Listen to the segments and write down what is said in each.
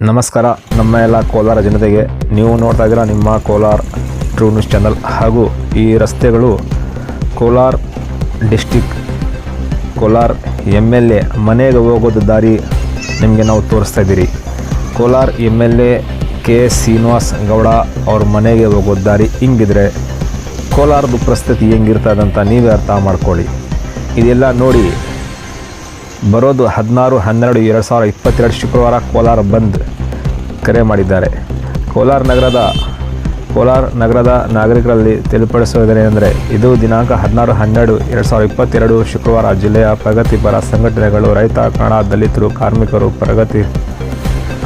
ನಮಸ್ಕಾರ ನಮ್ಮ ಎಲ್ಲ ಕೋಲಾರ ಜನತೆಗೆ. ನೀವು ನೋಡ್ತಾ ಇದ್ದೀರಾ ನಿಮ್ಮ ಕೋಲಾರ ಟ್ರೂ ನ್ಯೂಸ್ ಚಾನಲ್. ಹಾಗೂ ಈ ರಸ್ತೆಗಳು ಕೋಲಾರ ಡಿಸ್ಟಿಕ್ ಕೋಲಾರ MLA ಮನೆಗೆ ಹೋಗೋದು ದಾರಿ ನಿಮಗೆ ನಾವು ತೋರಿಸ್ತಾ ಇದ್ದೀರಿ. ಕೋಲಾರ MLA KS ಶ್ರೀನಿವಾಸ್ ಗೌಡ ಅವ್ರ ಮನೆಗೆ ಹೋಗೋದು ದಾರಿ ಹಿಂಗಿದ್ರೆ ಕೋಲಾರದ ಪರಿಸ್ಥಿತಿ ಹೆಂಗಿರ್ತದಂತ ನೀವೇ ಅರ್ಥ ಮಾಡ್ಕೊಳ್ಳಿ. ಇದೆಲ್ಲ ನೋಡಿ ಬರೋದು 16/12/2022 ಶುಕ್ರವಾರ ಕೋಲಾರ ಬಂದ್ ಕರೆ ಮಾಡಿದ್ದಾರೆ. ಕೋಲಾರ ನಗರದ ನಾಗರಿಕರಲ್ಲಿ ತಿಳಿಪಡಿಸುವುದೇನೆಂದರೆ, ಇದು ದಿನಾಂಕ 16/12/2022 ಶುಕ್ರವಾರ ಜಿಲ್ಲೆಯ ಪ್ರಗತಿಪರ ಸಂಘಟನೆಗಳು, ರೈತ, ಕನ್ನಡ, ದಲಿತರು, ಕಾರ್ಮಿಕರು, ಪ್ರಗತಿ,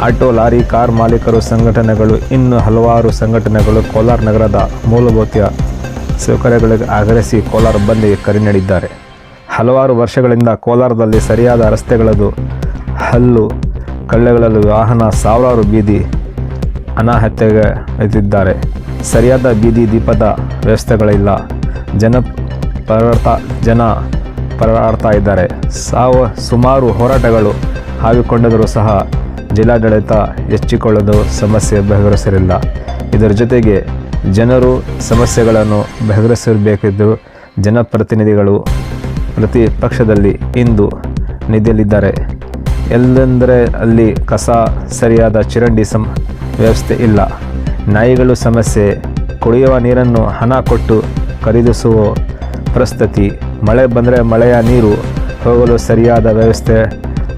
ಆಟೋ, ಲಾರಿ, ಕಾರ್ ಮಾಲೀಕರು ಸಂಘಟನೆಗಳು, ಇನ್ನು ಹಲವಾರು ಸಂಘಟನೆಗಳು ಕೋಲಾರ ನಗರದ ಮೂಲಭೂತ ಸೌಕರ್ಯಗಳಿಗೆ ಆಗ್ರಹಿಸಿ ಕೋಲಾರ ಬಂದ್ಗೆ ಕರೆ ನೀಡಿದ್ದಾರೆ. ಹಲವಾರು ವರ್ಷಗಳಿಂದ ಕೋಲಾರದಲ್ಲಿ ಸರಿಯಾದ ರಸ್ತೆಗಳದು ಹಲ್ಲು ಕಳ್ಳೆಗಳಲ್ಲಿ ವಾಹನ ಸಾವಿರಾರು ಬೀದಿ ಅನಾಹುತಗೆ ಎದ್ದಿದ್ದಾರೆ. ಸರಿಯಾದ ಬೀದಿ ದೀಪದ ವ್ಯವಸ್ಥೆಗಳಿಲ್ಲ. ಜನ ಪರದಾಡ್ತಾ ಇದ್ದಾರೆ. ಸುಮಾರು ಹೋರಾಟಗಳು ಹಾಕಿಕೊಂಡರೂ ಸಹ ಜಿಲ್ಲಾಡಳಿತ ಹೆಚ್ಚಿಕೊಳ್ಳಲು ಸಮಸ್ಯೆ ಬಗೆಹರಿಸಿರಲಿಲ್ಲ. ಇದರ ಜೊತೆಗೆ ಜನರು ಸಮಸ್ಯೆಗಳನ್ನು ಬಗೆಹರಿಸಬೇಕಿದ್ದು ಜನಪ್ರತಿನಿಧಿಗಳು ಪ್ರತಿಪಕ್ಷದಲ್ಲಿ ಇಂದು ನಿಧಿಯಲ್ಲಿದ್ದಾರೆ. ಎಲ್ಲೆಂದರೆ ಅಲ್ಲಿ ಕಸ, ಸರಿಯಾದ ಚರಂಡಿ ವ್ಯವಸ್ಥೆ ಇಲ್ಲ. ನಾಯಿಗಳು ಸಮಸ್ಯೆ, ಕುಡಿಯುವ ನೀರನ್ನು ಹಣ ಕೊಟ್ಟು ಖರೀದಿಸುವ ಪರಿಸ್ಥಿತಿ. ಮಳೆ ಬಂದರೆ ಮಳೆಯ ನೀರು ಹೋಗಲು ಸರಿಯಾದ ವ್ಯವಸ್ಥೆ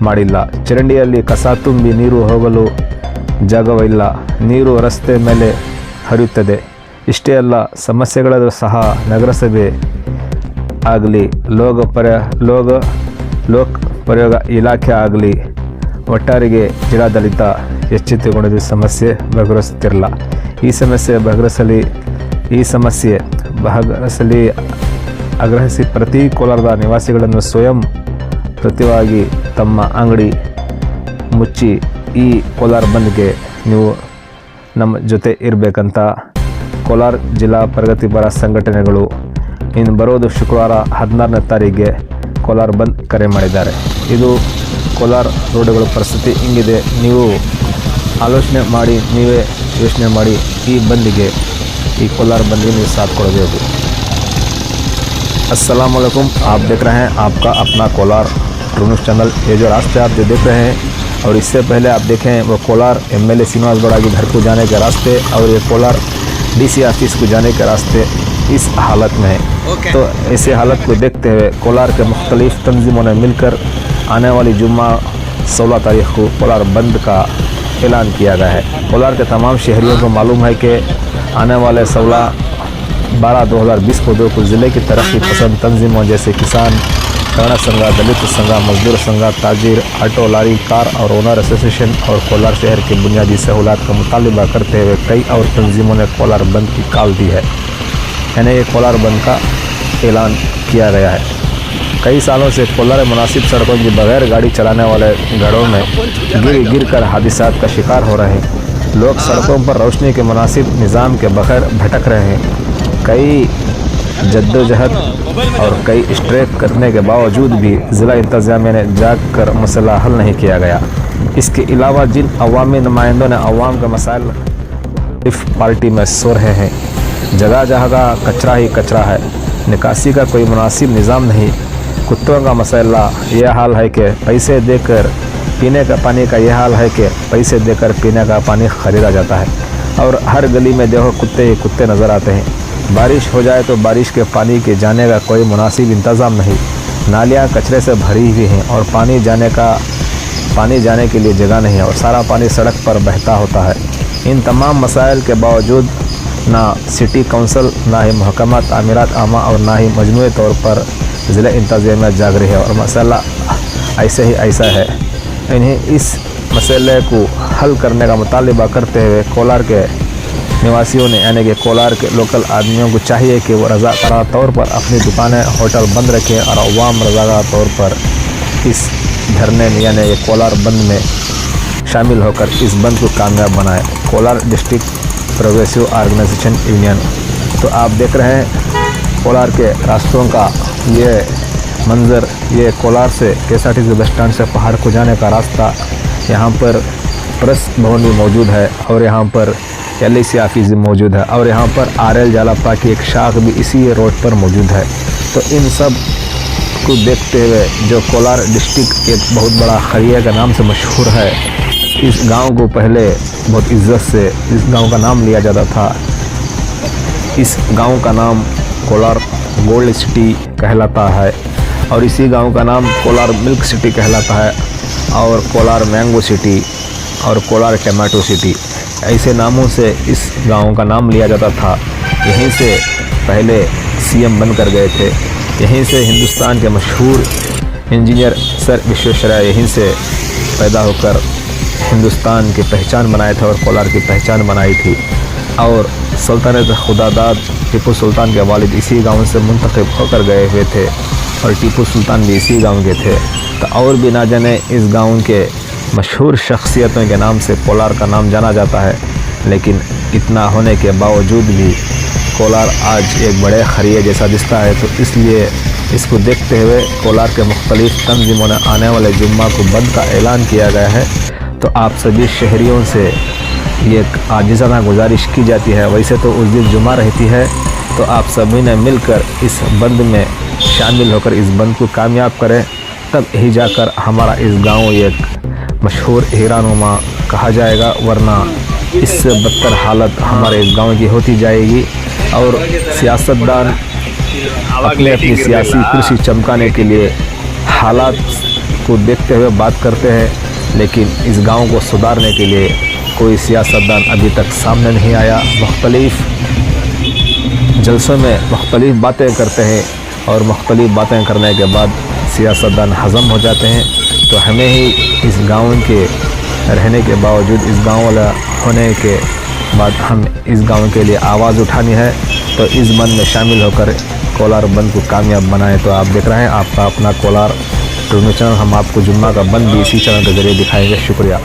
ಮಾಡಿಲ್ಲ. ಚರಂಡಿಯಲ್ಲಿ ಕಸ ತುಂಬಿ ನೀರು ಹೋಗಲು ಜಾಗವಿಲ್ಲ. ನೀರು ರಸ್ತೆ ಮೇಲೆ ಹರಿಯುತ್ತದೆ. ಇಷ್ಟೇ ಅಲ್ಲ, ಸಮಸ್ಯೆಗಳಲ್ಲೂ ಸಹ ನಗರಸಭೆ ಆಗಲಿ ಲೋಕೋಪಯೋಗ ಇಲಾಖೆ ಆಗಲಿ ಒಟ್ಟಾರೆಗೆ ಜಿಲ್ಲಾಡಳಿತ ಎಚ್ಚೆತ್ತುಕೊಂಡಿದ್ದು ಸಮಸ್ಯೆ ಬಗೆಹರಿಸುತ್ತಿರಲ್ಲ. ಈ ಸಮಸ್ಯೆ ಬಗೆಹರಿಸಲಿ ಆಗ್ರಹಿಸಿ ಪ್ರತಿ ಕೋಲಾರದ ನಿವಾಸಿಗಳನ್ನು ಸ್ವಯಂ ಪ್ರತಿವಾಗಿ ತಮ್ಮ ಅಂಗಡಿ ಮುಚ್ಚಿ ಈ ಕೋಲಾರ ಬಂದ್ಗೆ ನೀವು ನಮ್ಮ ಜೊತೆ ಇರಬೇಕಂತ ಕೋಲಾರ ಜಿಲ್ಲಾ ಪ್ರಗತಿಪರ ಸಂಘಟನೆಗಳು ಇನ್ನು ಬರೋದು ಶುಕ್ರವಾರ 16ನೇ ತಾರೀಕಿಗೆ ಕೋಲಾರ ಬಂದ್ ಕರೆ ಮಾಡಿದ್ದಾರೆ. ಇದು ಕೋಲಾರ ರೋಡ್ಗಳ ಪರಿಸ್ಥಿತಿ ಹಿಂಗಿದೆ. ನೀವು ಯೋಚನೆ ಮಾಡಿ ಈ ಬಂದಿಗೆ, ಈ ಕೋಲಾರ ಬಂದಿಗೆ ನೀವು साथ ಕೊಡಬೇಕು. अस्सलाम वालेकुम, आप देख रहे हैं आपका अपना कोलार ट्रू न्यूज़ चैनल. ये जो रास्ते आप जो देख रहे हैं और इससे पहले आप देखें वो कोलार MLA श्रीनिवास गौड़ा के घर को जाने के रास्ते और ये कोलार DC ऑफिस को जाने के रास्ते इस हालत में है. तो ऐसे हालत को देखते हुए कोलार के मुख्तलिफ तंजीमों ने मिलकर आने वाली जुम्मा 16 तारीख को कोलार बंद का ऐलान किया गया है. कोलार के तमाम शहरियों को मालूम है कि आने वाले 16/12/2022 को कुछ ज़िले की तरक्की पसंद तंजीमों जैसे किसान, कन्नड़ संघ, दलित संघ, मजदूर संघ, ताजिर, ऑटो, लारी, कार और ओनर एसोसिएशन और कोलार शहर की बुनियादी सहूलत का मुतालबा करते हुए कई और तंजीमों ने कोलार बंद की कॉल दी है. यानी ये कोलार बंद का ऐलान किया गया है. कई सालों से कोलार मुनासिब सड़कों के बगैर गाड़ी चलाने वाले घरों में गिर कर हादसात का शिकार हो रहे हैं. लोग सड़कों पर रोशनी के मुनासिब निज़ाम के बगैर भटक रहे हैं. कई जद्दोजहद और कई स्ट्राइक करने के बावजूद भी ज़िला इंतज़ामिया ने जाग कर मसला हल नहीं किया गया. इसके अलावा जिन अवामी नुमाइंदों ने अवाम के मसाइल पार्टी में सो रहे हैं, जगह जगह कचरा ही कचरा है. निकासी का कोई मुनासिब निज़ाम नहीं. कुत्तों का मसला यह हाल है कि पैसे देकर पीने का पानी का यह हाल है कि पैसे देकर पीने का पानी ख़रीदा जाता है और हर गली में देखो कुत्ते ही कुत्ते नज़र आते हैं. बारिश हो जाए तो बारिश के पानी के जाने का कोई मुनासिब इंतज़ाम नहीं. नालियाँ कचरे से भरी हुई हैं और पानी जाने के लिए जगह नहीं है और सारा पानी सड़क पर बहता होता है. इन तमाम मसाइल के बावजूद ना सिटी काउंसिल, ना ही महकमा तामीरात आमा और ना ही मजमूई तौर पर ज़िला इंतज़ामिया जाग रही है और मसला ऐसा है. इन्हें इस मसले को हल करने का मुतालबा करते हुए कोलार के निवासियों ने यानी कि कोलार के लोकल आदमियों को चाहिए कि वो रज़ाकाराना तौर पर अपनी दुकानें, होटल बंद रखें और अवाम रज़ाकाराना तौर पर इस धरने में यानी कि कोलार बंद में शामिल होकर इस बंद को कामयाब बनाए. Kolar district progressive organisation union. तो आप देख रहे हैं कोलार के रास्तों का ये मंज़र, ये कोलार से KSRTC बस स्टैंड से पहाड़ को जाने का रास्ता. यहाँ पर प्रेस भवन भी मौजूद है और यहाँ पर LIC ऑफिस भी मौजूद है और यहाँ पर RL जालपा की एक शाख भी इसी रोड पर मौजूद है। तो इन सब को देखते हुए जो कोलार डिस्ट्रिक्ट एक बहुत बड़ा खरिया के नाम से मशहूर है, इस गांव को पहले बहुत इज्जत से इस गांव का नाम लिया जाता था। इस गांव का नाम कोलार गोल्ड सिटी कहलाता है और इसी गांव का नाम कोलार मिल्क सिटी कहलाता है और कोलार मैंगो सिटी और कोलार टमाटो सिटी, ऐसे नामों से इस गांव का नाम लिया जाता था। यहीं से पहले CM बनकर गए थे, यहीं से हिंदुस्तान के मशहूर इंजीनियर सर विश्वेश्वरैया यहीं से पैदा होकर हिंदुस्तान की पहचान बनाए थे और कोलार की पहचान बनाई थी। और सल्तनत खुदादाद टीपू सुल्तान के वालिद इसी गांव से मुंतखब होकर गए हुए थे और टीपू सुल्तान भी इसी गांव के थे। तो और भी ना जाने इस गांव के मशहूर शख्सियतों के नाम से कोलार का नाम जाना जाता है, लेकिन इतना होने के बावजूद भी कोलार आज एक बड़े खरिए जैसा दिखता है। तो इसलिए इसको देखते हुए कोलार के मुख्तलिफ तंजीमों ने आने वाले जुम्मा को बंद का ऐलान किया गया है। तो आप सभी शहरियों से ये आजिज़ाना गुजारिश की जाती है, वैसे तो उस दिन जुम्मा रहती है, तो आप सभी ने मिलकर इस बंद में शामिल होकर इस बंद को कामयाब करें, तब ही जाकर हमारा इस गांव एक मशहूर हीरानुमा कहा जाएगा, वरना इससे बदतर हालत हमारे इस गांव की होती जाएगी। और सियासतदान अपने अपनी सियासी कुर्सी चमकाने के लिए हालात को देखते हुए बात करते हैं, लेकिन इस गांव को सुधारने के लिए कोई सियासतदान अभी तक सामने नहीं आया। मुख्तलिफ जलसों में मुख्तलिफ बातें करते हैं और मुख्तलिफ बातें करने के बाद सियासतदान हज़म हो जाते हैं। तो हमें ही इस गांव के रहने के बावजूद, इस गांव वाला होने के बाद हम इस गांव के लिए आवाज़ उठानी है। तो इस बंद में शामिल होकर कोलार बंद को कामयाब बनाएं। तो आप देख रहे हैं आपका अपना कोलार ट्रिब्यून चैनल, हम आपको जुम्मा का बंद भी इसी चैनल के जरिए दिखाएंगे। शुक्रिया।